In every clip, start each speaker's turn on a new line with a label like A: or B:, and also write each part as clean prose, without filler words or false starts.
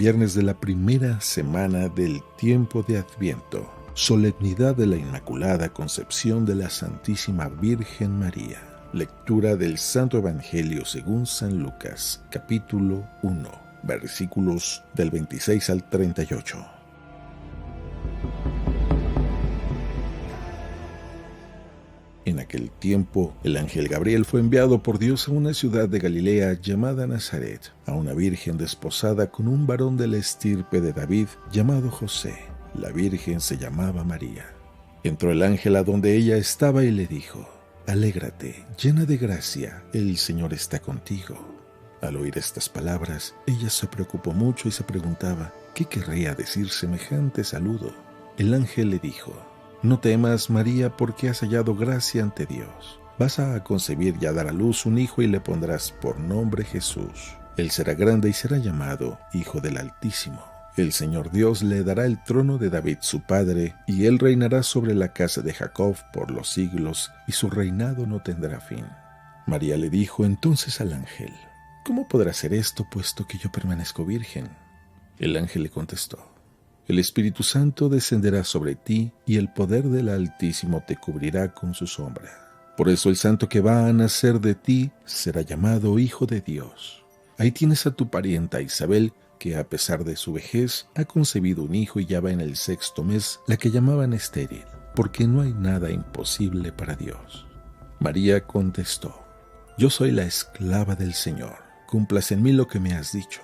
A: viernes de la primera semana del tiempo de Adviento, solemnidad de la Inmaculada Concepción de la Santísima Virgen María. Lectura del Santo Evangelio según San Lucas, capítulo 1, versículos del 26 al 38. En aquel tiempo, el ángel Gabriel fue enviado por Dios a una ciudad de Galilea llamada Nazaret, a una virgen desposada con un varón de la estirpe de David llamado José. La virgen se llamaba María. Entró el ángel a donde ella estaba y le dijo: «Alégrate, llena de gracia, el Señor está contigo». Al oír estas palabras, ella se preocupó mucho y se preguntaba qué querría decir semejante saludo. El ángel le dijo: «No temas, María, porque has hallado gracia ante Dios. Vas a concebir y a dar a luz un hijo y le pondrás por nombre Jesús. Él será grande y será llamado Hijo del Altísimo. El Señor Dios le dará el trono de David su padre, y él reinará sobre la casa de Jacob por los siglos, y su reinado no tendrá fin». María le dijo entonces al ángel: «¿Cómo podrá ser esto, puesto que yo permanezco virgen?». El ángel le contestó: «El Espíritu Santo descenderá sobre ti, y el poder del Altísimo te cubrirá con su sombra. Por eso el santo que va a nacer de ti será llamado Hijo de Dios. Ahí tienes a tu parienta Isabel, que a pesar de su vejez ha concebido un hijo y ya va en el 6º mes, la que llamaban estéril, porque no hay nada imposible para Dios». María contestó: «Yo soy la esclava del Señor, cúmplase en mí lo que me has dicho».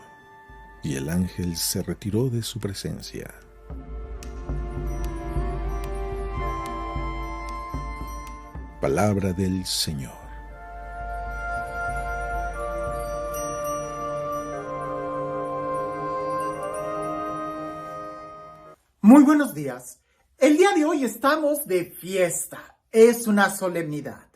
A: Y el ángel se retiró de su presencia. Palabra del Señor.
B: Muy buenos días. El día de hoy estamos de fiesta. Es una solemnidad.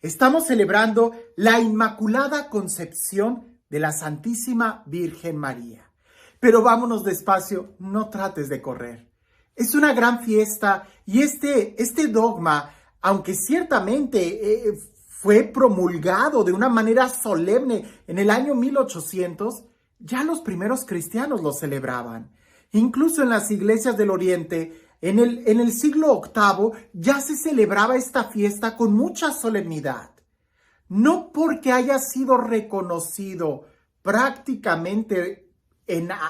B: Estamos celebrando la Inmaculada Concepción de la Santísima Virgen María. Pero vámonos despacio, no trates de correr. Es una gran fiesta y este dogma, aunque ciertamente fue promulgado de una manera solemne en el año 1800, ya los primeros cristianos lo celebraban. Incluso en las iglesias del Oriente, en el siglo VIII, ya se celebraba esta fiesta con mucha solemnidad. No porque haya sido reconocido prácticamente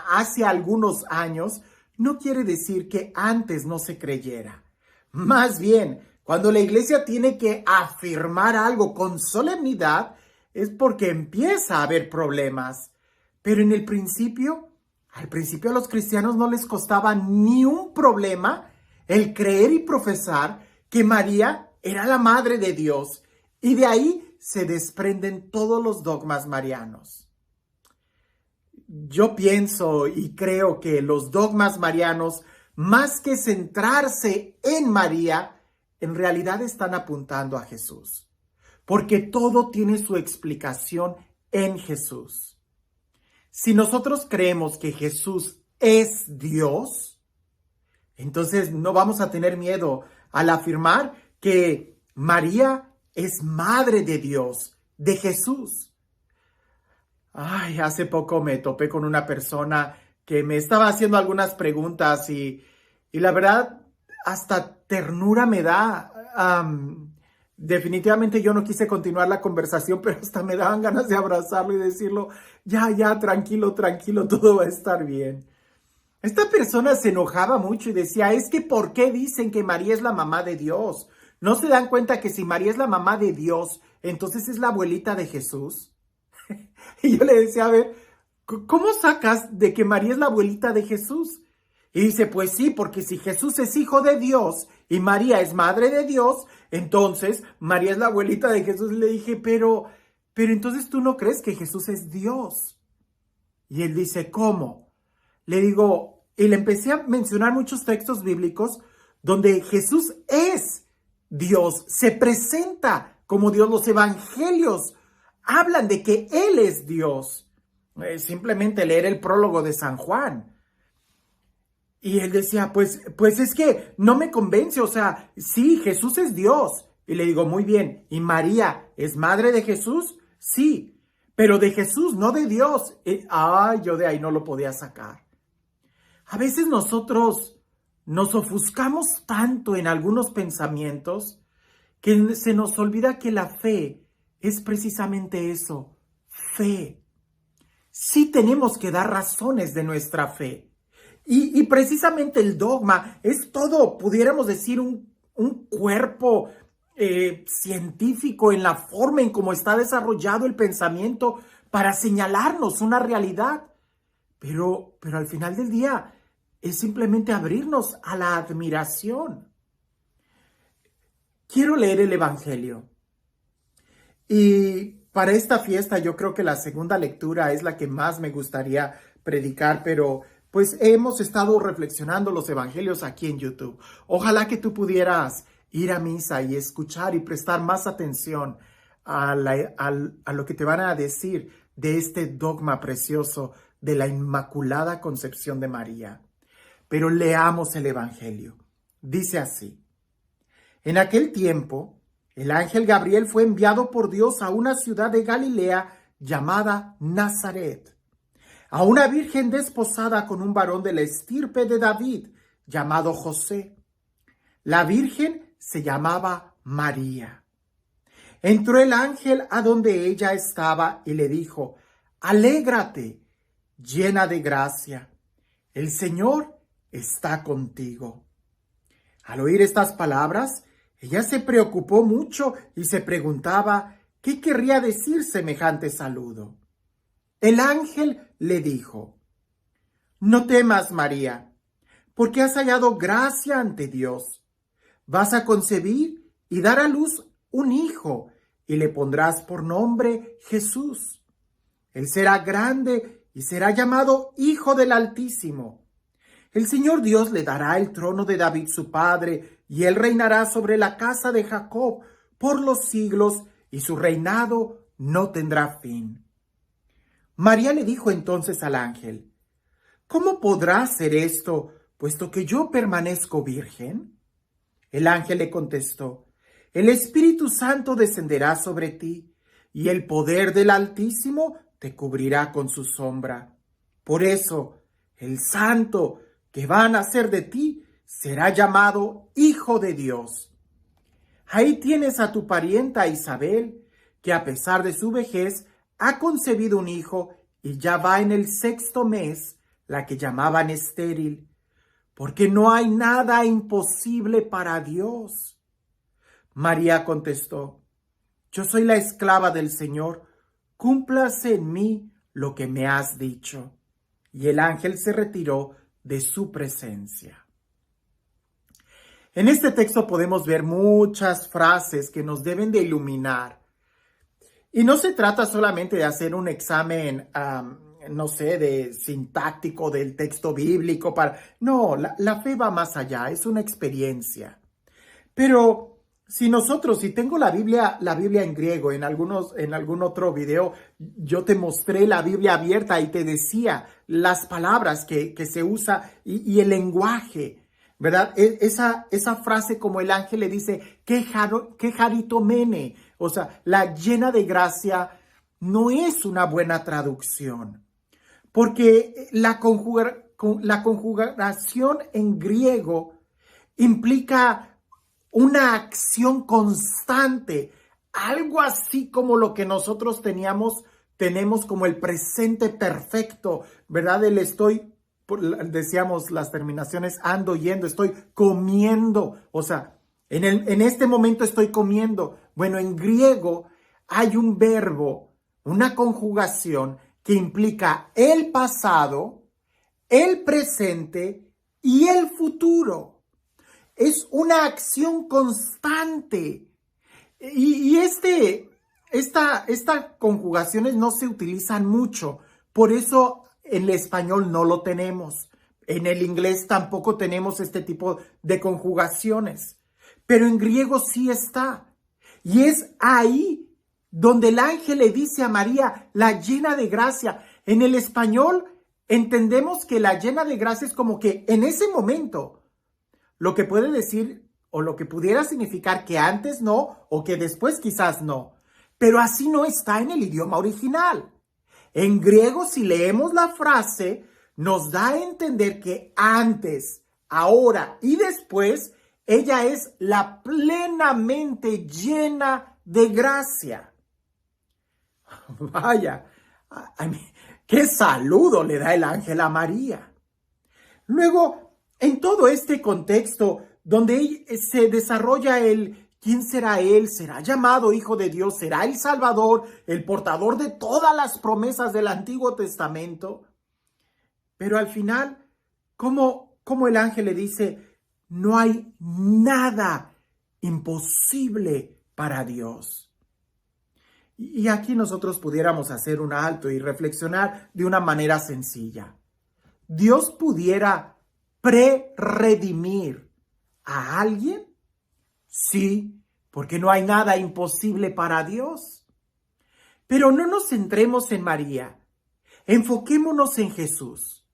B: hace algunos años, no quiere decir que antes no se creyera. Más bien, cuando la iglesia tiene que afirmar algo con solemnidad, es porque empieza a haber problemas. Pero al principio a los cristianos no les costaba ni un problema el creer y profesar que María era la Madre de Dios, y de ahí se desprenden todos los dogmas marianos. Yo pienso y creo que los dogmas marianos, más que centrarse en María, en realidad están apuntando a Jesús, porque todo tiene su explicación en Jesús. Si nosotros creemos que Jesús es Dios, entonces no vamos a tener miedo al afirmar que María es Madre de Dios, de Jesús. Hace poco me topé con una persona que me estaba haciendo algunas preguntas y la verdad, hasta ternura me da. Definitivamente yo no quise continuar la conversación, pero hasta me daban ganas de abrazarlo y decirlo: ya, tranquilo, todo va a estar bien. Esta persona se enojaba mucho y decía: es que ¿por qué dicen que María es la mamá de Dios? ¿No se dan cuenta que si María es la mamá de Dios, entonces es la abuelita de Jesús? Y yo le decía: a ver, ¿cómo sacas de que María es la abuelita de Jesús? Y dice: pues sí, porque si Jesús es hijo de Dios y María es madre de Dios, entonces María es la abuelita de Jesús. Y le dije: pero entonces ¿tú no crees que Jesús es Dios? Y él dice: ¿cómo? Le digo, y le empecé a mencionar muchos textos bíblicos donde Jesús es Dios, se presenta como Dios. Los evangelios hablan de que Él es Dios. Simplemente leer el prólogo de San Juan. Y él decía: pues es que no me convence, o sea, sí, Jesús es Dios. Y le digo: muy bien, ¿y María es madre de Jesús? Sí, pero de Jesús, no de Dios. Yo de ahí no lo podía sacar. A veces nosotros nos ofuscamos tanto en algunos pensamientos que se nos olvida que la fe es precisamente eso, fe. Sí tenemos que dar razones de nuestra fe. Y precisamente el dogma es todo, pudiéramos decir, un cuerpo científico en la forma en cómo está desarrollado el pensamiento para señalarnos una realidad. Pero al final del día es simplemente abrirnos a la admiración. Quiero leer el Evangelio. Y para esta fiesta yo creo que la segunda lectura es la que más me gustaría predicar, pero pues hemos estado reflexionando los evangelios aquí en YouTube. Ojalá que tú pudieras ir a misa y escuchar y prestar más atención a lo que te van a decir de este dogma precioso de la Inmaculada Concepción de María. Pero leamos el Evangelio. Dice así: en aquel tiempo, el ángel Gabriel fue enviado por Dios a una ciudad de Galilea llamada Nazaret, a una virgen desposada con un varón de la estirpe de David, llamado José. La virgen se llamaba María. Entró el ángel a donde ella estaba y le dijo: alégrate, llena de gracia, el Señor está contigo. Al oír estas palabras, ella se preocupó mucho y se preguntaba qué querría decir semejante saludo. El ángel le dijo: no temas, María, porque has hallado gracia ante Dios. Vas a concebir y dar a luz un hijo, y le pondrás por nombre Jesús. Él será grande y será llamado Hijo del Altísimo. El Señor Dios le dará el trono de David su padre, y él reinará sobre la casa de Jacob por los siglos, y su reinado no tendrá fin. María le dijo entonces al ángel: ¿cómo podrá ser esto, puesto que yo permanezco virgen? El ángel le contestó: el Espíritu Santo descenderá sobre ti, y el poder del Altísimo te cubrirá con su sombra. Por eso, el santo que va a nacer de ti será llamado Hijo de Dios. Ahí tienes a tu parienta Isabel, que a pesar de su vejez ha concebido un hijo y ya va en el 6º mes, la que llamaban estéril, porque no hay nada imposible para Dios. María contestó: yo soy la esclava del Señor, cúmplase en mí lo que me has dicho. Y el ángel se retiró de su presencia. En este texto podemos ver muchas frases que nos deben de iluminar. Y no se trata solamente de hacer un examen, de sintáctico del texto bíblico. No, la fe va más allá, es una experiencia. Pero si tengo la Biblia en griego, en algún otro video, yo te mostré la Biblia abierta y te decía las palabras que se usa y el lenguaje, ¿verdad? Esa frase, como el ángel le dice, que jaritomene, o sea, la llena de gracia, no es una buena traducción, porque la conjugación en griego implica una acción constante, algo así como lo que nosotros tenemos como el presente perfecto, ¿verdad? Decíamos las terminaciones, ando, yendo, estoy comiendo, o sea, en este momento estoy comiendo. Bueno, en griego hay un verbo, una conjugación que implica el pasado, el presente y el futuro. Es una acción constante. Y estas conjugaciones no se utilizan mucho. Por eso en el español no lo tenemos. En el inglés tampoco tenemos este tipo de conjugaciones. Pero en griego sí está. Y es ahí donde el ángel le dice a María, la llena de gracia. En el español entendemos que la llena de gracia es como que en ese momento, lo que puede decir o lo que pudiera significar que antes no o que después quizás no. Pero así no está en el idioma original. En griego, si leemos la frase, nos da a entender que antes, ahora y después, ella es la plenamente llena de gracia. Vaya, qué saludo le da el ángel a María. Luego, en todo este contexto donde se desarrolla ¿quién será él? ¿Será llamado Hijo de Dios? ¿Será el Salvador, el portador de todas las promesas del Antiguo Testamento? Pero al final, como el ángel le dice, no hay nada imposible para Dios. Y aquí nosotros pudiéramos hacer un alto y reflexionar de una manera sencilla. ¿Dios pudiera pre-redimir a alguien? Sí, porque no hay nada imposible para Dios. Pero no nos centremos en María. Enfoquémonos en Jesús.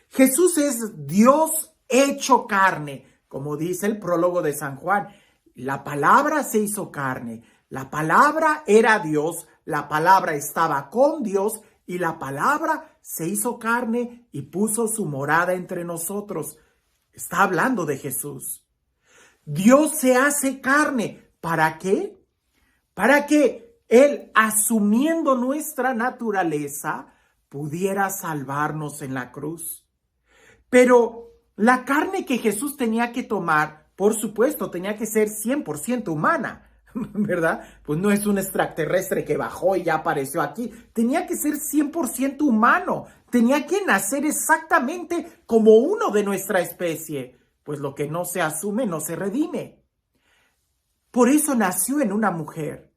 B: Jesús es Dios hecho carne, como dice el prólogo de San Juan. La palabra se hizo carne. La palabra era Dios. La palabra estaba con Dios y la palabra se hizo carne y puso su morada entre nosotros. Está hablando de Jesús. Dios se hace carne. ¿Para qué? Para que Él, asumiendo nuestra naturaleza, pudiera salvarnos en la cruz. Pero la carne que Jesús tenía que tomar, por supuesto, tenía que ser 100% humana, ¿verdad? Pues no es un extraterrestre que bajó y ya apareció aquí. Tenía que ser 100% humano. Tenía que nacer exactamente como uno de nuestra especie. Pues lo que no se asume no se redime. Por eso nació en una mujer.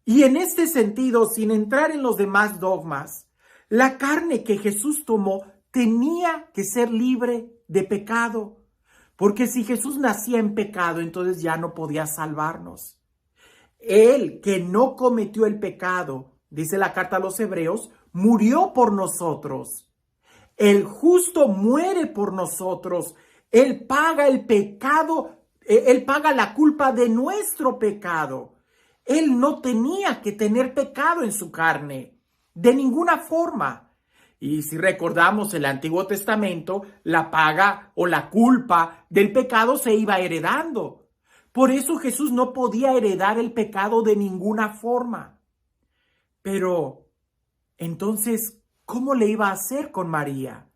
B: Y en este sentido, sin entrar en los demás dogmas, la carne que Jesús tomó tenía que ser libre de pecado. Porque si Jesús nacía en pecado, entonces ya no podía salvarnos. Él, que no cometió el pecado, dice la carta a los Hebreos, murió por nosotros. El justo muere por nosotros. Él paga el pecado, Él paga la culpa de nuestro pecado. Él no tenía que tener pecado en su carne, de ninguna forma. Y si recordamos el Antiguo Testamento, la paga o la culpa del pecado se iba heredando. Por eso Jesús no podía heredar el pecado de ninguna forma. Pero, entonces, ¿cómo le iba a hacer con María?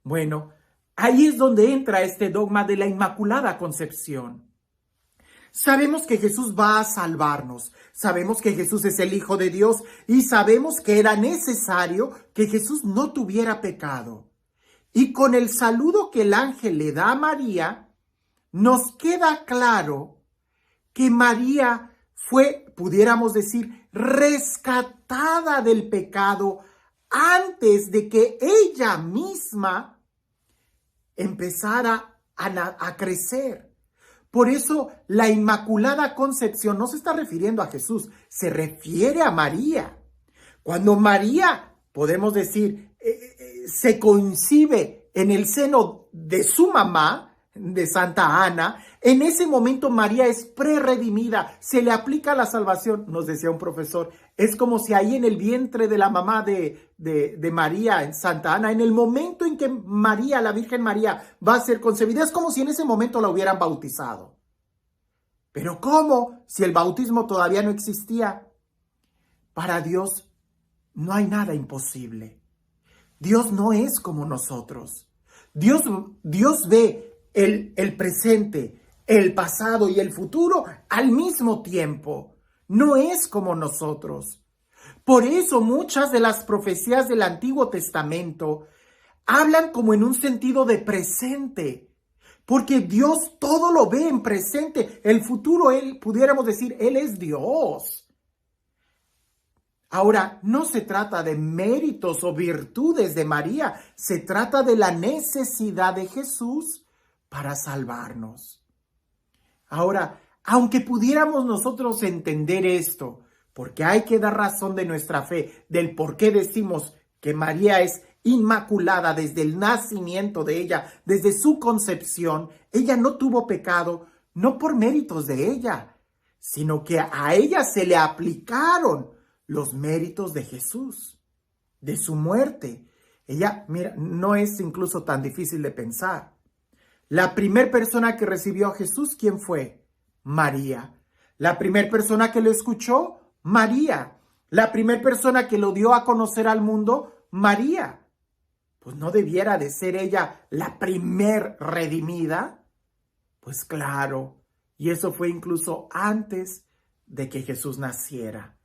B: Bueno, ahí es donde entra este dogma de la Inmaculada Concepción. Sabemos que Jesús va a salvarnos, sabemos que Jesús es el Hijo de Dios y sabemos que era necesario que Jesús no tuviera pecado. Y con el saludo que el ángel le da a María, nos queda claro que María fue, pudiéramos decir, rescatada del pecado antes de que ella misma empezara a crecer. Por eso la Inmaculada Concepción no se está refiriendo a Jesús, se refiere a María. Cuando María, podemos decir, se concibe en el seno de su mamá, de Santa Ana, en ese momento María es prerredimida, se le aplica la salvación, nos decía un profesor, es como si ahí en el vientre de la mamá de María, en Santa Ana, en el momento en que María, la Virgen María, va a ser concebida, es como si en ese momento la hubieran bautizado. ¿Pero cómo? Si el bautismo todavía no existía. Para Dios no hay nada imposible. Dios no es como nosotros. Dios ve el presente, el pasado y el futuro al mismo tiempo. No es como nosotros. Por eso muchas de las profecías del Antiguo Testamento hablan como en un sentido de presente, porque Dios todo lo ve en presente. El futuro, pudiéramos decir, Él es Dios. Ahora, no se trata de méritos o virtudes de María, se trata de la necesidad de Jesús para salvarnos. Ahora, aunque pudiéramos nosotros entender esto, porque hay que dar razón de nuestra fe, del por qué decimos que María es inmaculada desde el nacimiento de ella, desde su concepción, ella no tuvo pecado, no por méritos de ella, sino que a ella se le aplicaron los méritos de Jesús, de su muerte. Ella, mira, no es incluso tan difícil de pensar. La primera persona que recibió a Jesús, ¿quién fue? María. La primera persona que lo escuchó, María. La primera persona que lo dio a conocer al mundo, María. Pues no debiera de ser ella la primer redimida. Pues claro, y eso fue incluso antes de que Jesús naciera.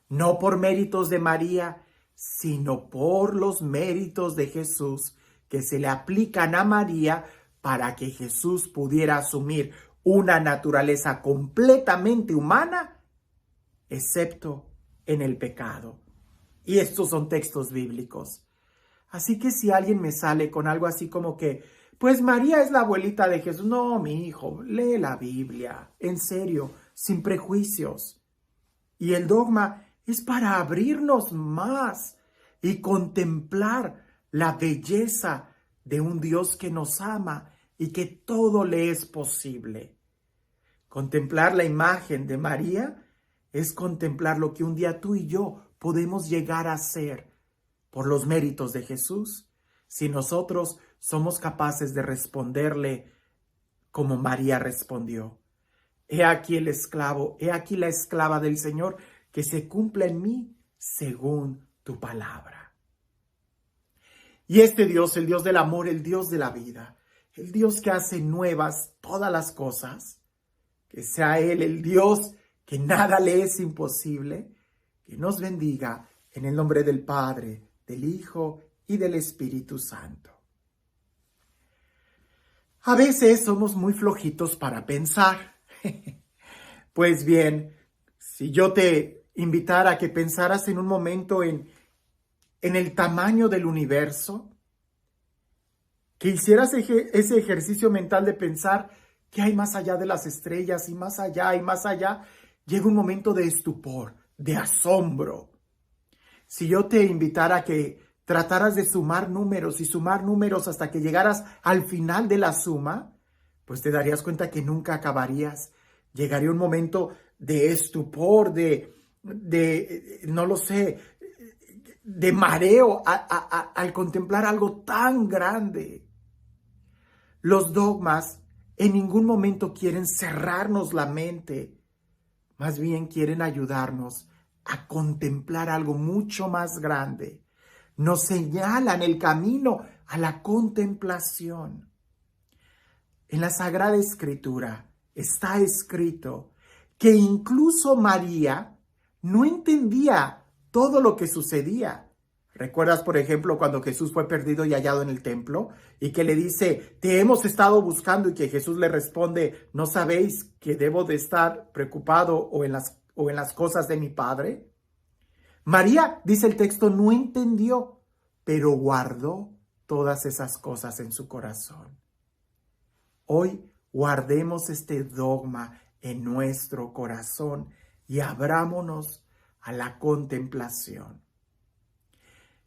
B: No por méritos de María, sino por los méritos de Jesús que se le aplican a María para que Jesús pudiera asumir una naturaleza completamente humana, excepto en el pecado. Y estos son textos bíblicos. Así que si alguien me sale con algo así como que, pues María es la abuelita de Jesús. No, mi hijo, lee la Biblia, en serio, sin prejuicios. Y el dogma es para abrirnos más y contemplar la belleza de un Dios que nos ama y que todo le es posible. Contemplar la imagen de María es contemplar lo que un día tú y yo podemos llegar a ser por los méritos de Jesús, si nosotros somos capaces de responderle como María respondió. He aquí el esclavo, he aquí la esclava del Señor, que se cumpla en mí según tu palabra. Y este Dios, el Dios del amor, el Dios de la vida, el Dios que hace nuevas todas las cosas, que sea Él el Dios que nada le es imposible, que nos bendiga en el nombre del Padre, del Hijo y del Espíritu Santo. A veces somos muy flojitos para pensar. Pues bien, si yo te invitara a que pensaras en un momento en el tamaño del universo, que hicieras ese ejercicio mental de pensar qué hay más allá de las estrellas y más allá, llega un momento de estupor, de asombro. Si yo te invitara a que trataras de sumar números hasta que llegaras al final de la suma, pues te darías cuenta que nunca acabarías. Llegaría un momento de estupor, no lo sé, de mareo al contemplar algo tan grande. Los dogmas en ningún momento quieren cerrarnos la mente, más bien quieren ayudarnos a contemplar algo mucho más grande. Nos señalan el camino a la contemplación. En la Sagrada Escritura está escrito que incluso María no entendía todo lo que sucedía. ¿Recuerdas, por ejemplo, cuando Jesús fue perdido y hallado en el templo? Y que le dice, te hemos estado buscando, y que Jesús le responde, ¿no sabéis que debo de estar preocupado o en las cosas de mi Padre? María, dice el texto, no entendió, pero guardó todas esas cosas en su corazón. Hoy guardemos este dogma en nuestro corazón y abrámonos a la contemplación.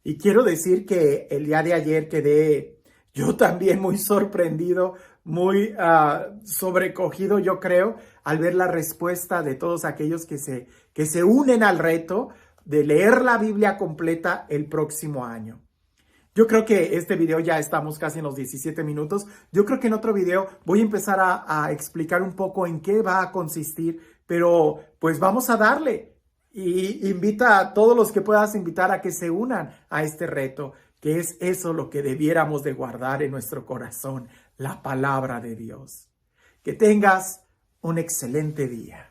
B: Y quiero decir que el día de ayer quedé yo también muy sorprendido, muy sobrecogido, yo creo, al ver la respuesta de todos aquellos que se unen al reto de leer la Biblia completa el próximo año. Yo creo que este video ya estamos casi en los 17 minutos. Yo creo que en otro video voy a empezar a explicar un poco en qué va a consistir, pero pues vamos a darle. Y invita a todos los que puedas invitar a que se unan a este reto, que es eso lo que debiéramos de guardar en nuestro corazón, la palabra de Dios. Que tengas un excelente día.